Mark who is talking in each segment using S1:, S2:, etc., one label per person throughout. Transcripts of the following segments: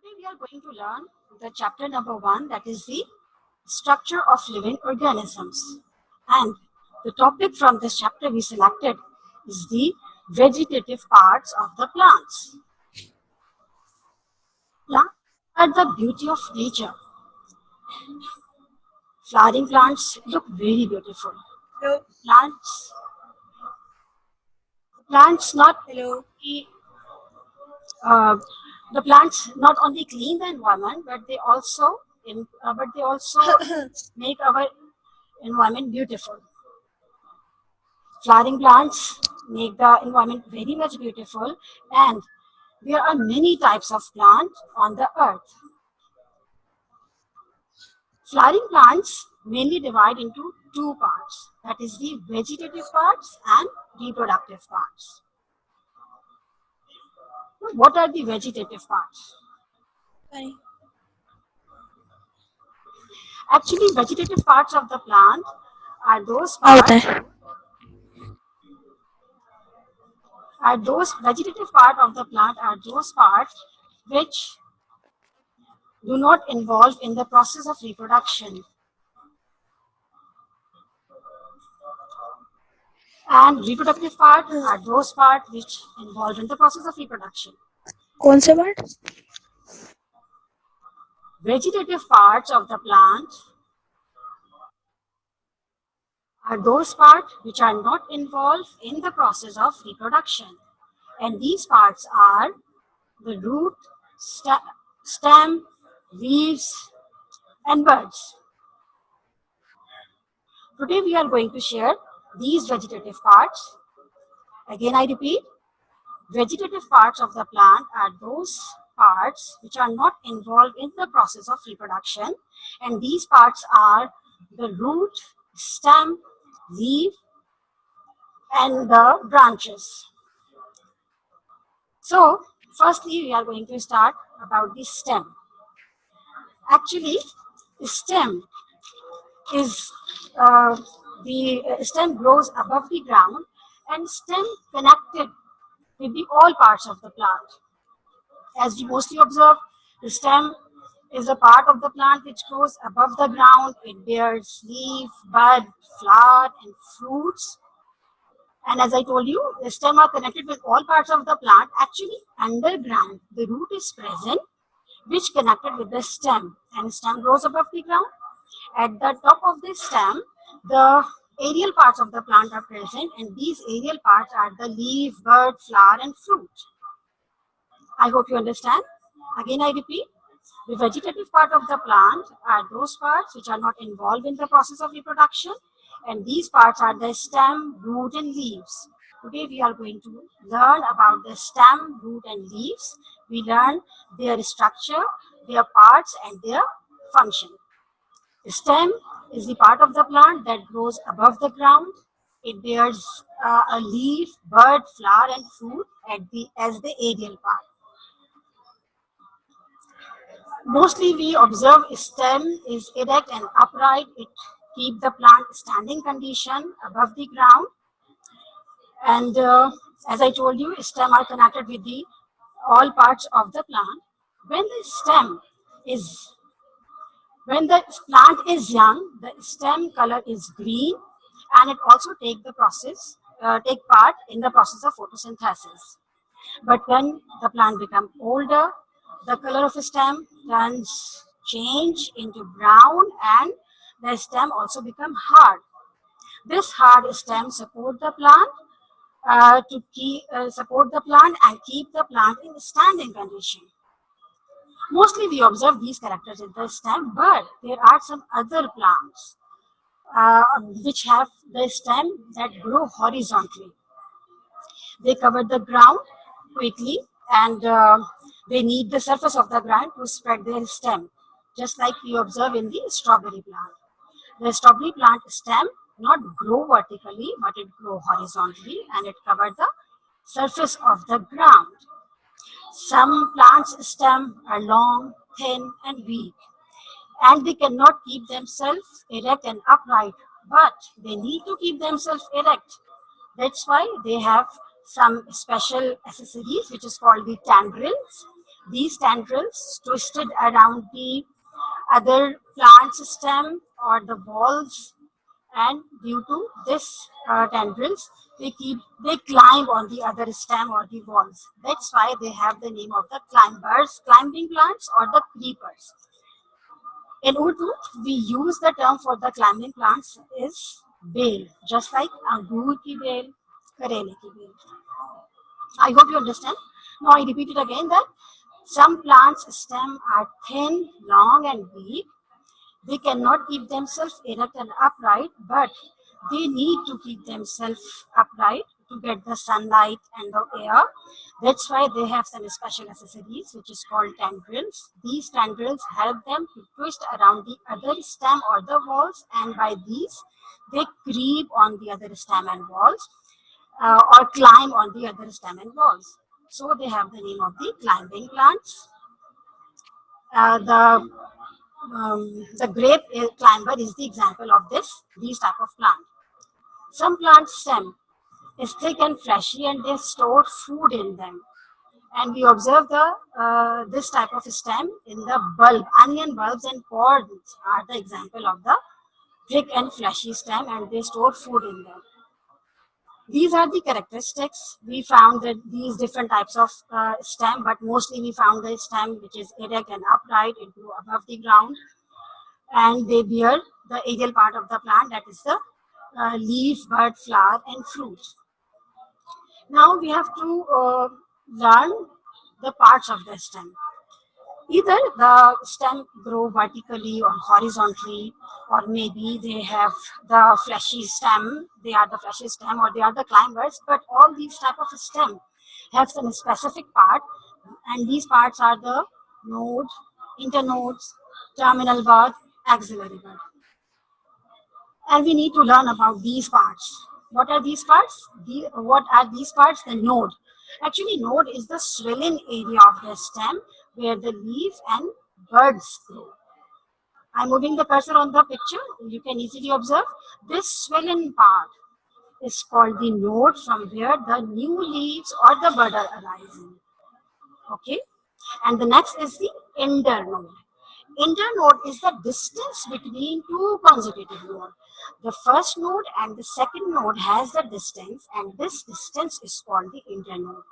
S1: Today we are going to learn the chapter number 1, that is the structure of living organisms. And the topic from this chapter we selected is the vegetative parts of the plants. Plants are the beauty of nature. Flowering plants look very beautiful.
S2: Hello.
S1: Plants, plants not
S2: Hello.
S1: only uh, the plants not only clean the environment, but they also make our environment beautiful. Flowering plants make the environment very much beautiful, and there are many types of plants on the earth. Flowering plants mainly divide into two parts, that is the vegetative parts and reproductive parts. What are the vegetative parts?
S2: Sorry.
S1: Actually, vegetative parts of the plant are those
S2: क्या होता
S1: parts
S2: है?
S1: are those vegetative part of the plant are those parts which do not involve in the process of reproduction, and reproductive part are those parts which involve in the process of reproduction.
S2: कौन से word?
S1: Vegetative parts of the plant are those parts which are not involved in the process of reproduction, and these parts are the root, stem, leaves, and buds. Today we are going to share these vegetative parts. Again, I repeat, vegetative parts of the plant are those parts which are not involved in the process of reproduction, and these parts are the root, stem, leaf, and the branches. So, firstly, we are going to start about the stem. Actually, the is stem grows above the ground, and stem connected with the all parts of the plant. As we mostly observe, the stem is a part of the plant which grows above the ground. It bears leaf, bud, flower, and fruits. And as I told you, the stem are connected with all parts of the plant. Actually, underground, the root is present, which connected with the stem, and stem grows above the ground. At the top of the stem, the aerial parts of the plant are present, and these aerial parts are the leaf, bud, flower, and fruit. I hope you understand. Again, I repeat, the vegetative part of the plant are those parts which are not involved in the process of reproduction, and these parts are the stem, root, and leaves. Today we are going to learn about the stem, root, and leaves. We learn their structure, their parts, and their function. The stem is the part of the plant that grows above the ground. It bears a leaf, bud, flower, and fruit as the aerial part. Mostly we observe stem is erect and upright. It keep the plant standing condition above the ground. And as I told you, stem are connected with the all parts of the plant. When the stem is when the plant is young, the stem color is green, and it also take part in the process of photosynthesis. But when the plant becomes older, the color of the stem turns change into brown, and the stem also become hard. This hard stem support the plant and keep the plant in standing condition. Mostly we observe these characters in the stem, but there are some other plants which have the stem that grow horizontally. They cover the ground quickly, and they need the surface of the ground to spread their stem, just like we observe in the strawberry plant. The strawberry plant stem not grow vertically, but it grow horizontally, and it cover the surface of the ground. Some plants stem are long, thin, and weak, and they cannot keep themselves erect and upright, but they need to keep themselves erect. That's why they have some special accessories which is called the tendrils, these tendrils twisted around the other plant stem or the walls, and due to this tendrils, they climb on the other stem or the walls. That's why they have the name of the climbers, climbing plants, or the creepers. In Urdu, we use the term for the climbing plants is bale, just like angur ki bale, karele ki bale. I hope you understand. Now I repeat it again that some plants' stem are thin, long, and weak. They cannot keep themselves erect and upright, but they need to keep themselves upright to get the sunlight and the air. That's why they have some special accessories, which is called tendrils. These tendrils help them to twist around the other stem or the walls, and by these, they creep on the other stem and walls, or climb on the other stem and walls. So they have the name of the climbing plants. The grape climber is the example of these type of plant. Some plant stem is thick and fleshy, and they store food in them. And we observe this type of stem in the bulb. Onion bulbs and corns are the example of the thick and fleshy stem, and they store food in them. These are the characteristics. We found that these different types of stem, but mostly we found the stem which is erect and upright into above the ground, and they bear the aerial part of the plant, that is the leaf, bud, flower, and fruit. Now we have to learn the parts of the stem. Either the stem grow vertically or horizontally, or maybe they have the fleshy stem, they are the fleshy stem, or they are the climbers, but all these type of stem have some specific part, and these parts are the node, internodes, terminal bud, axillary bud. And we need to learn about these parts. What are these parts? What are these parts? The node. Actually, node is the swelling area of the stem where the leaf and buds grow. I'm moving the cursor on the picture. You can easily observe this swelling part is called the node, from where the new leaves or the bud are arising. Okay. And the next is the internode. Internode is the distance between two consecutive nodes. The first node and the second node has the distance, and this distance is called the internode.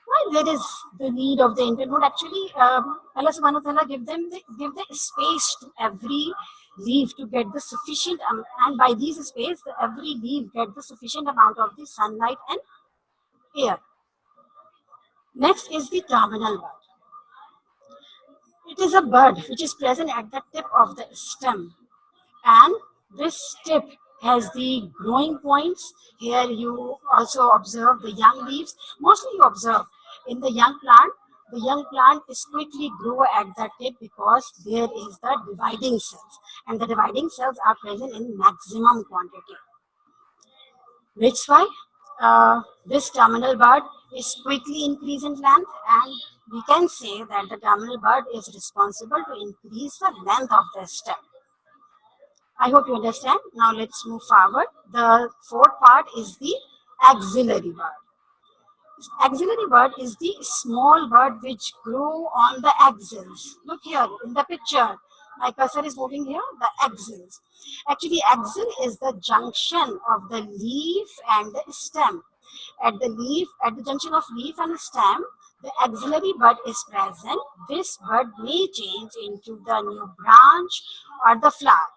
S1: Why there is the need of the internode? Actually, Allah Subhanahu wa Taala give the space to every leaf to get the sufficient, and by these space, every leaf get the sufficient amount of the sunlight and air. Next is the terminal bud. It is a bud which is present at the tip of the stem, and this tip has the growing points. Here you also observe the young leaves. Mostly you observe in the young plant is quickly grow at the tip because there is the dividing cells, and the dividing cells are present in maximum quantity. That's why this terminal bud is quickly increase in length, and we can say that the terminal bud is responsible to increase the length of the stem. I hope you understand. Now let's move forward. The fourth part is the axillary bud. Axillary bud is the small bud which grow on the axils. Look here in the picture. My cursor is moving here, the axils. Actually, axil is the junction of the leaf and the stem. At the junction of leaf and stem, the axillary bud is present. This bud may change into the new branch or the flower.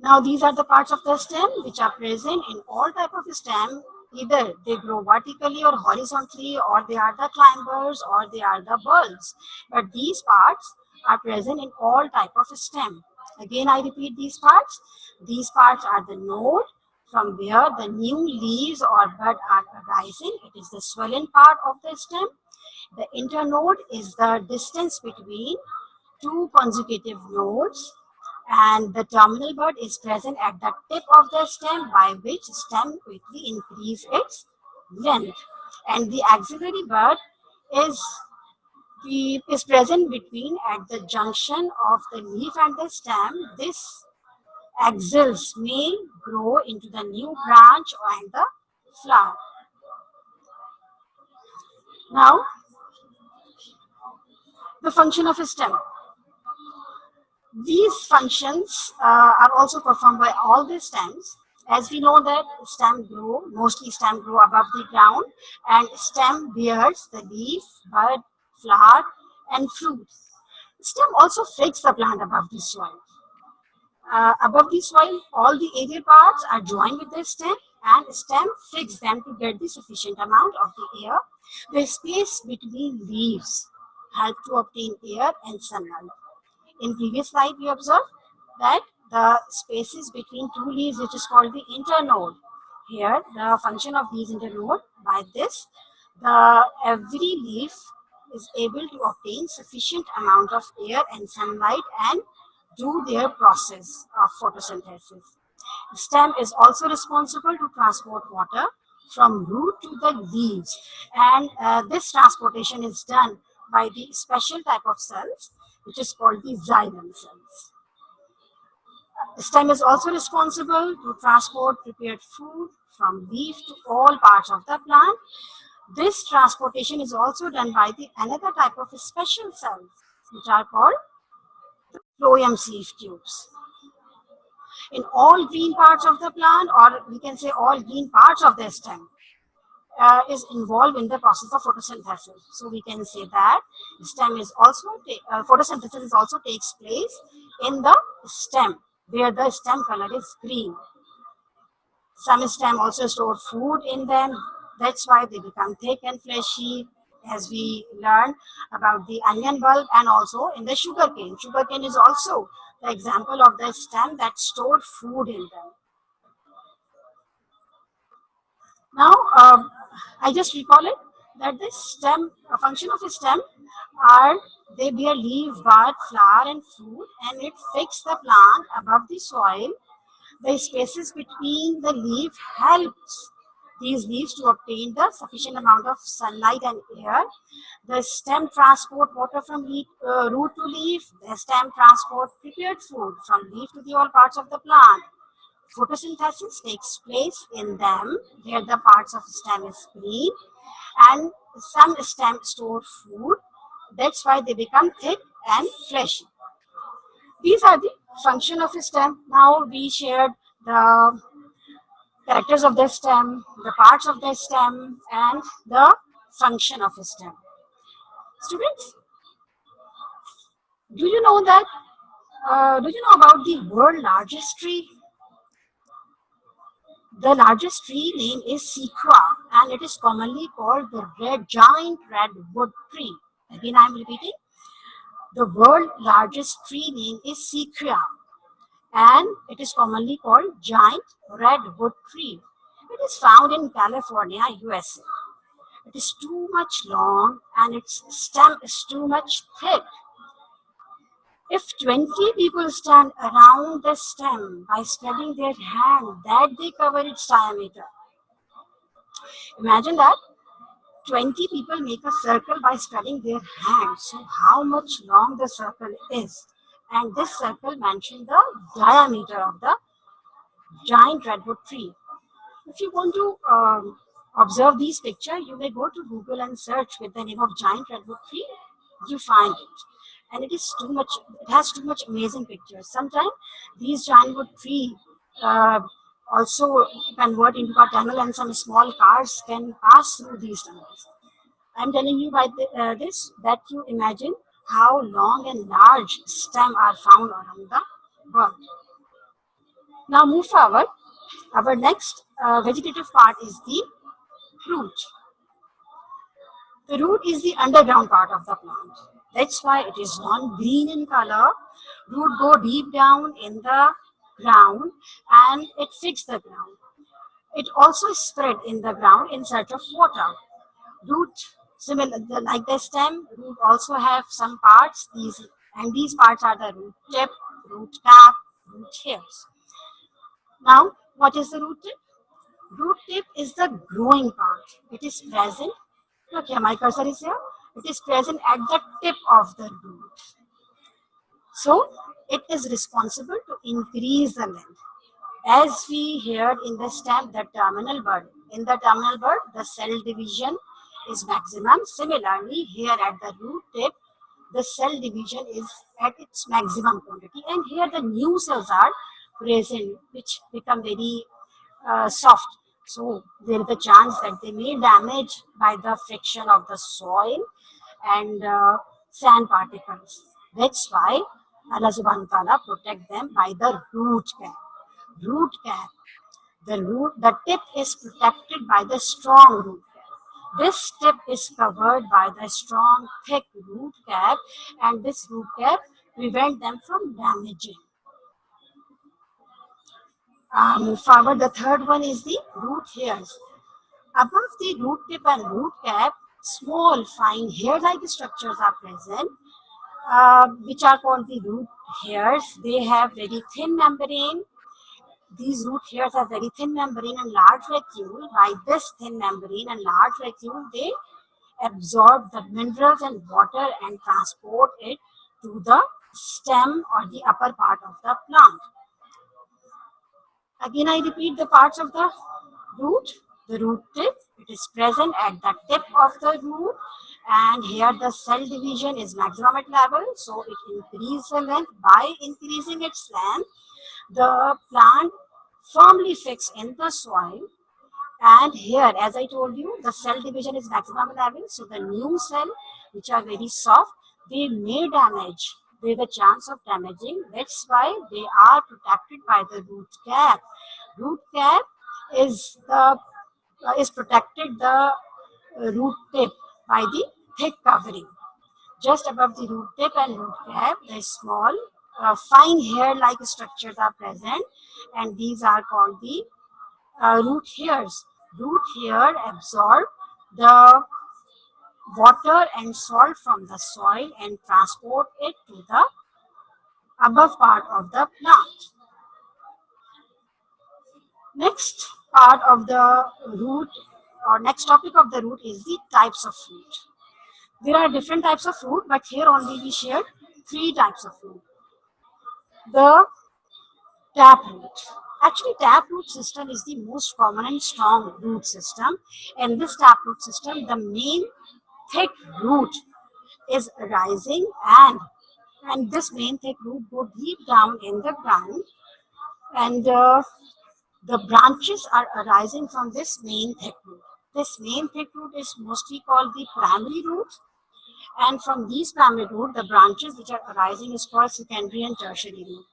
S1: Now these are the parts of the stem which are present in all type of stem. Either they grow vertically or horizontally, or they are the climbers, or they are the bulbs. But these parts are present in all type of stem. Again, I repeat these parts. These parts are the node, from where the new leaves or bud are arising. It is the swelling part of the stem. The internode is the distance between two consecutive nodes, and the terminal bud is present at the tip of the stem, by which stem quickly increase its length. And the axillary bud is present between at the junction of the leaf and the stem. This axils may grow into the new branch and the flower. Now The function of a stem. These functions are also performed by all the stems. As we know that mostly stem grow above the ground, and stem bears the leaf, bud, flower and fruit. Stem also fixes the plant above the soil. Above the soil, all the aerial parts are joined with the stem, and stem fix them to get the sufficient amount of the air. The space between leaves help to obtain air and sunlight. In previous slide, we observed that the spaces between two leaves, which is called the internode. Here, the function of these internode, by this, every leaf is able to obtain sufficient amount of air and sunlight and do their process of photosynthesis. Stem is also responsible to transport water from root to the leaves, and this transportation is done by the special type of cells which is called the xylem cells. Stem is also responsible to transport prepared food from leaf to all parts of the plant. This transportation is also done by the another type of special cells which are called phloem sieve tubes. In all green parts of the plant, or we can say all green parts of the stem, is involved in the process of photosynthesis. So we can say that photosynthesis is also takes place in the stem, where the stem color is green. Some stem also store food in them. That's why they become thick and fleshy, as we learn about the onion bulb and also in the sugarcane. Sugarcane is also the example of the stem that stored food in them. Now, I just recall it that the stem, a function of a stem are they bear leaf, bud, flower and fruit, and it fixes the plant above the soil. The spaces between the leaf helps these leaves to obtain the sufficient amount of sunlight and air. The stem transport water from root to leaf. The stem transport prepared food from leaf to the all parts of the plant. Photosynthesis takes place in them where the parts of stem is green, and some stem store food. That's why they become thick and fleshy. These are the function of a stem. Now we shared the characters of the stem, the parts of the stem, and the function of a stem. Students, do you know that? Do you know about the world largest tree? The largest tree name is Sequoia, and it is commonly called the giant redwood tree. Again, I am repeating. The world largest tree name is Sequoia, and it is commonly called giant redwood tree. It is found in California, USA. It is too much long and its stem is too much thick. If 20 people stand around the stem by spreading their hand, that they cover its diameter. Imagine that 20 people make a circle by spreading their hands. So how much long the circle is? And this circle mentions the diameter of the giant redwood tree. If you want to observe these pictures, you may go to Google and search with the name of giant redwood tree. You find it, and it is too much. It has too much amazing pictures. Sometimes these giant wood tree also convert into a tunnel, and some small cars can pass through these tunnels. I'm telling you by this that you imagine how long and large stem are found around the world. Now move forward. Our next vegetative part is the root. The root is the underground part of the plant. That's why it is non-green in color. Root go deep down in the ground and it fixes the ground. It also spread in the ground in search of water. Root, similar like the stem, root also have some parts. These parts are the root tip, root cap, root hairs. Now, what is the root tip? Root tip is the growing part. It is present. Look here, my cursor is here. It is present at the tip of the root. So, it is responsible to increase the length. As we heard in the stem, the terminal bud. In the terminal bud, the cell division is maximum. Similarly, here at the root tip, the cell division is at its maximum quantity, and here the new cells are present, which become very soft. So there is a chance that they may damage by the friction of the soil and sand particles. That's why Allah subhanahu wa ta'ala protect them by the root cap. Root cap. The tip is protected by the strong root cap. This tip is covered by the strong, thick root cap, and this root cap prevent them from damaging. Move forward. The third one is the root hairs. Above the root tip and root cap, small, fine hair-like structures are present, which are called the root hairs. They have very thin membrane. These root hairs have very thin membrane and large vacuole. By this thin membrane and large vacuole, they absorb the minerals and water and transport it to the stem or the upper part of the plant. Again, I repeat the parts of the root. The root tip, it is present at the tip of the root, and here the cell division is maximum at level, so it increases the length. By increasing its length, the plant firmly fixed in the soil, and here, as I told you, the cell division is maximum level, so the new cell, which are very soft, they may damage. There is a chance of damaging. That's why they are protected by the root cap. Root cap is the is protected the root tip by the thick covering. Just above the root tip and root cap, the small, fine hair-like structures are present, and these are called the root hairs. Root hair absorb the water and salt from the soil and transport it to the above part of the plant. Next part of the root or next topic of the root is the types of fruit. There are different types of fruit, but here only we shared three types of fruit. The taproot. Actually, taproot system is the most common and strong root system. In this taproot system, the main thick root is rising, and this main thick root go deep down in the ground, and the branches are arising from this main thick root. This main thick root is mostly called the primary root, and from these primary root, the branches which are arising is called secondary and tertiary root.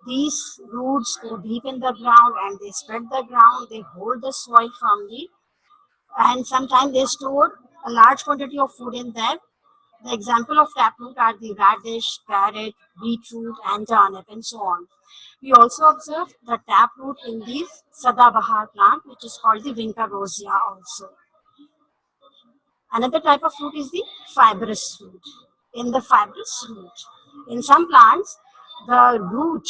S1: These roots go deep in the ground and they spread the ground, they hold the soil firmly, and sometimes they store a large quantity of food in them. The example of taproot are the radish, carrot, beetroot, and turnip, and so on. We also observe the taproot in the Sadabahar plant, which is called the Vinca rosea also. Another type of fruit is the fibrous root. In the fibrous root, in some plants, the root,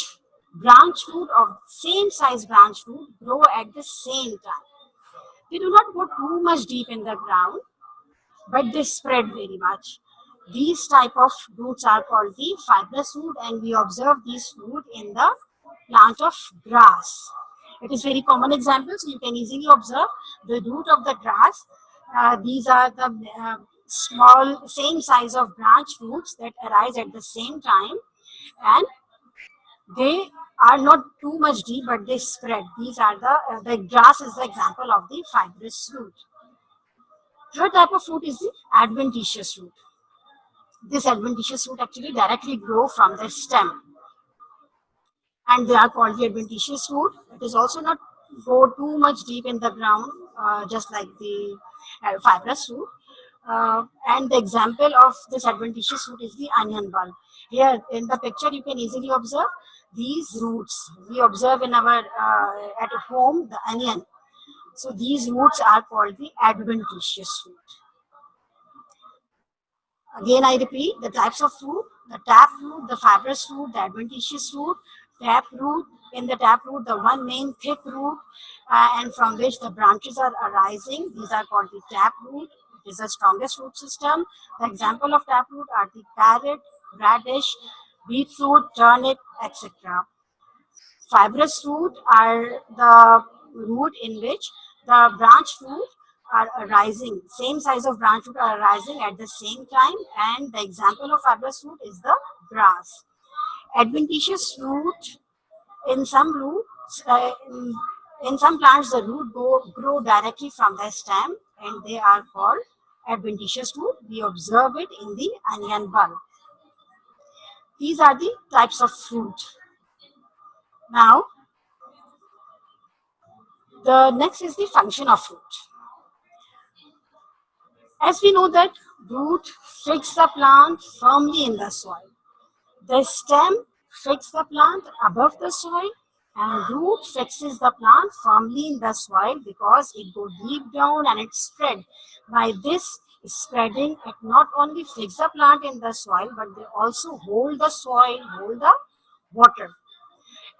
S1: branch root of same size branch root grow at the same time. They do not go too much deep in the ground, but they spread very much. These type of roots are called the fibrous root, and we observe these root in the plant of grass. It is very common example, so you can easily observe the root of the grass. These are the small, same size of branch roots that arise at the same time, and they are not too much deep, but they spread. These are the grass is the example of the fibrous root. Third type of fruit is the adventitious root. This adventitious root actually directly grow from the stem, and they are called the adventitious root. It is also not go too much deep in the ground, just like the fibrous root. And the example of this adventitious root is the onion bulb. Here in the picture, you can easily observe these roots. We observe in our at home the onion. So these roots are called the adventitious root. Again, I repeat the types of fruit: the tap root, the fibrous root, the adventitious root. Tap root, in the tap root, the one main thick root, and from which the branches are arising. These are called the tap root. It is the strongest root system. The example of tap root are the carrot, radish, beetroot, turnip, etc. Fibrous root are the root in which the branch root are arising, same size of branch root are arising at the same time, and the example of fibrous root is the grass. Adventitious root in some roots, in some plants, the root grow directly from the stem, and they are called adventitious root. We observe it in the onion bulb. These are the types of fruit. Now, the next is the function of root. As we know that root fix the plant firmly in the soil. The stem fixes the plant above the soil, and root fixes the plant firmly in the soil because it goes deep down and it spread. By this spreading, it not only fixes the plant in the soil, but they also hold the soil, hold the water.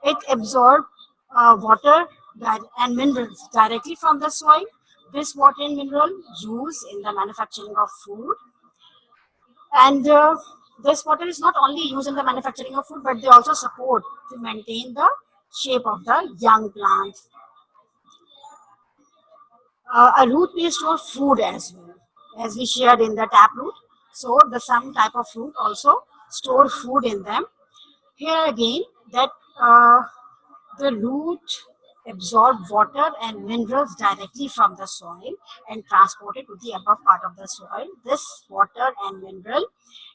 S1: It absorbs water and minerals directly from the soil. This water and mineral used in the manufacturing of food, and this water is not only used in the manufacturing of food, but they also support to maintain the shape of the young plant. A root may store food as well, as we shared in the taproot. So the some type of root also store food in them. Here again, that the root absorb water and minerals directly from the soil and transport it to the above part of the soil. This water and mineral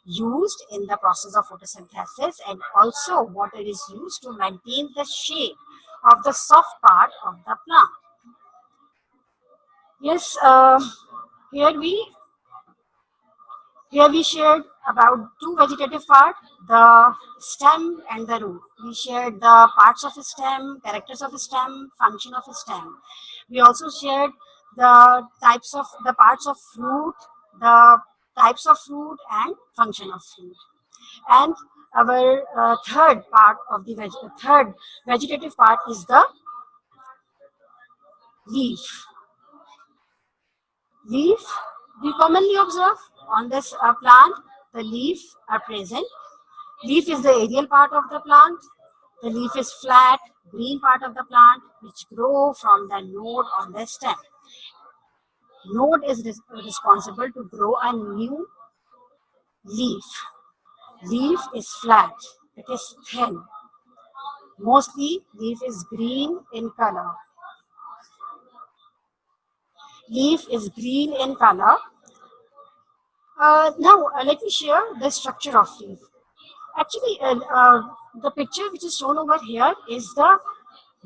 S1: used in the process of photosynthesis, and also water is used to maintain the shape of the soft part of the plant. Yes, here we here we shared about two vegetative parts, the stem and the root. We shared the parts of the stem, characters of the stem, function of the stem. We also shared the types of the parts of fruit, the types of fruit and function of fruit. And our third vegetative part is the leaf. Leaf, we commonly observe on this plant, the leaf are present. Leaf is the aerial part of the plant. The leaf is flat, green part of the plant which grow from the node on the stem. Node is responsible to grow a new leaf. Leaf is flat, it is thin. Mostly leaf is green in color. Leaf is green in color. Now, let me share the structure of leaf. Actually, the picture which is shown over here is the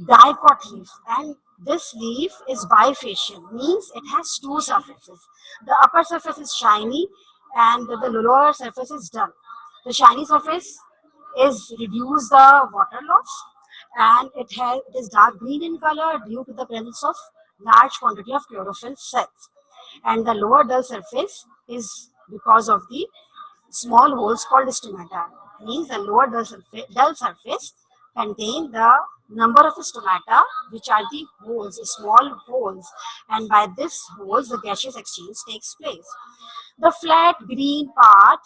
S1: dicot leaf, and this leaf is bifacial, means it has two surfaces. The upper surface is shiny and the lower surface is dull. The shiny surface is reduce the water loss, and it is dark green in color due to the presence of large quantity of chlorophyll cells. And the lower dull surface is because of the small holes called stomata. Means the lower dull surface contain the number of stomata, which are the holes, small holes, and by this holes the gaseous exchange takes place. The flat green part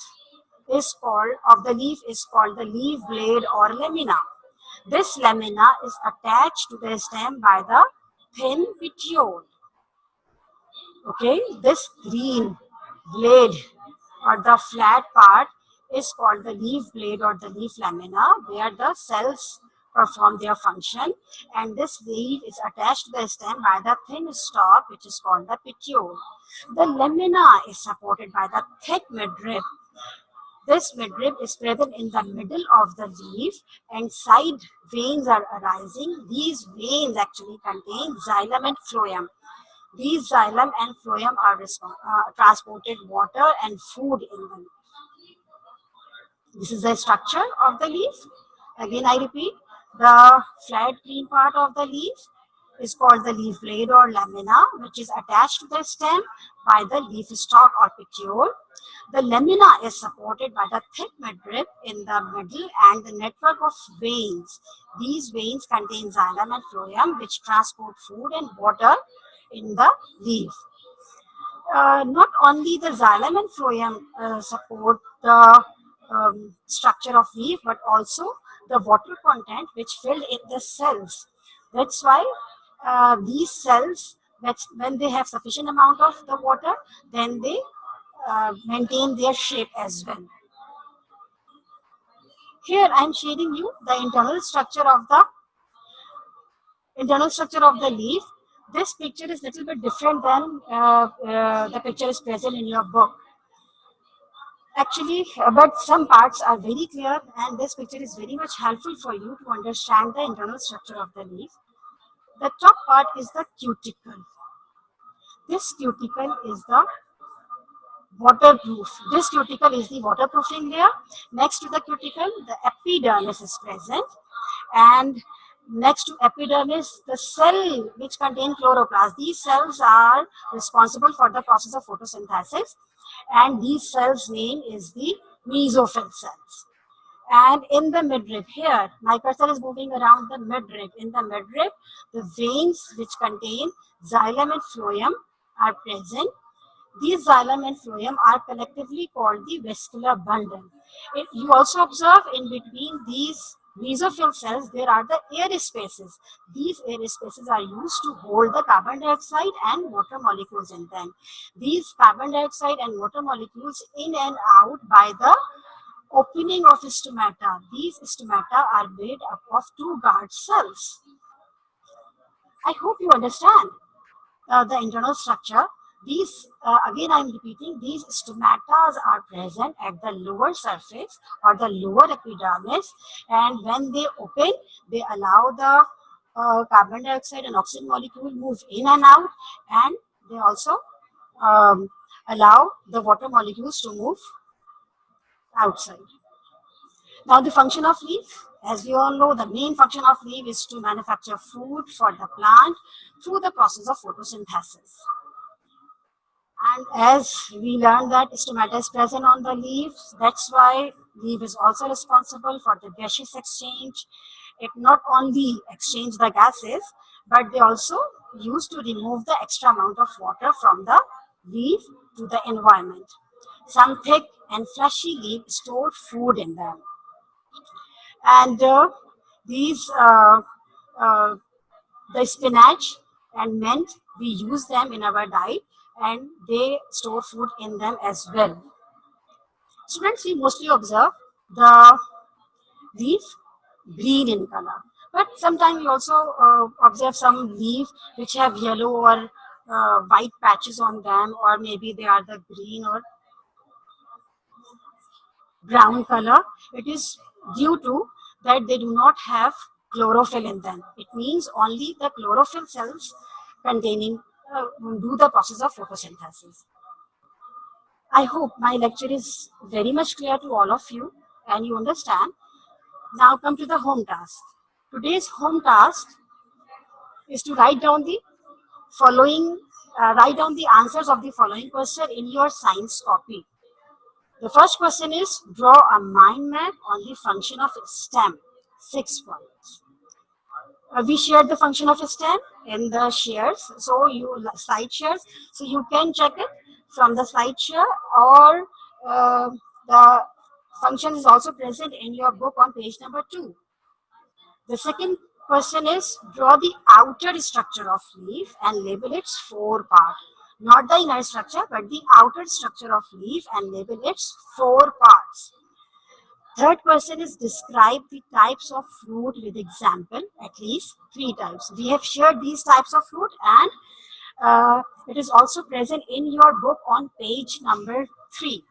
S1: is called of the leaf is called the leaf blade or lamina. This lamina is attached to the stem by the thin petiole. Okay, this green blade or the flat part is called the leaf blade or the leaf lamina, where the cells perform their function, and this leaf is attached to the stem by the thin stalk which is called the petiole. The lamina is supported by the thick midrib. This midrib is present in the middle of the leaf, and side veins are arising. These veins actually contain xylem and phloem. These xylem and phloem are transported water and food in them. This is the structure of the leaf. Again, I repeat, the flat green part of the leaf is called the leaf blade or lamina, which is attached to the stem by the leaf stalk or petiole. The lamina is supported by the thick midrib in the middle and the network of veins. These veins contain xylem and phloem, which transport food and water in the leaf. Not only the xylem and phloem support the structure of leaf, but also the water content which filled in the cells. That's why these cells when they have sufficient amount of the water, then they maintain their shape as well. Here I am shading you the internal structure of the leaf. This picture is little bit different than the picture is present in your book. Actually, but some parts are very clear, and this picture is very much helpful for you to understand the internal structure of the leaf. The top part is the cuticle. This cuticle is the waterproof. This cuticle is the waterproofing layer. Next to the cuticle, the epidermis is present, and next to epidermis, the cell which contain chloroplast. These cells are responsible for the process of photosynthesis, and these cells' name is the mesophyll cells. And in the midrib, here my cursor is moving around the midrib. In the midrib, the veins which contain xylem and phloem are present. These xylem and phloem are collectively called the vascular bundle. You also observe in between these mesophyll cells, there are the air spaces. These air spaces are used to hold the carbon dioxide and water molecules in them. These carbon dioxide and water molecules in and out by the opening of stomata. These stomata are made up of two guard cells. I hope you understand the internal structure. These, again I am repeating, these stomata are present at the lower surface or the lower epidermis, and when they open, they allow the carbon dioxide and oxygen molecule move in and out, and they also allow the water molecules to move outside. Now the function of leaf, as we all know, the main function of leaf is to manufacture food for the plant through the process of photosynthesis. And as we learned that stomata is present on the leaves, that's why leaf is also responsible for the gaseous exchange. It not only exchange the gases, but they also used to remove the extra amount of water from the leaf to the environment. Some thick and fleshy leaf store food in them. And these the spinach and mint, we use them in our diet, and they store food in them as well. Students, we mostly observe the leaf green in color, but sometimes we also observe some leaf which have yellow or white patches on them, or maybe they are the green or brown color. It is due to that they do not have chlorophyll in them. It means only the chlorophyll cells containing do the process of photosynthesis. I hope my lecture is very much clear to all of you and you understand. Now come to the home task. Today's home task is to write down the answers of the following question in your science copy. The first question is, draw a mind map on the function of stem, 6 points. We shared the function of stem in the shares, so slide shares, so you can check it from the slide share, or the function is also present in your book on page number 2. The second question is, draw the outer structure of leaf and label its 4 parts. Not the inner structure, but the outer structure of leaf and label its 4 parts. Third question is, describe the types of fruit with example, at least 3 types. We have shared these types of fruit, and it is also present in your book on page number 3.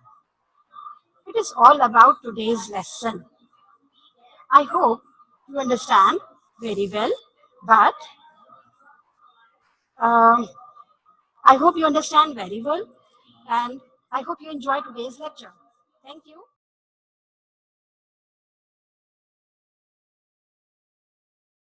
S1: It is all about today's lesson. I hope you understand very well, but I hope you understand very well, and I hope you enjoy today's lecture. Thank you.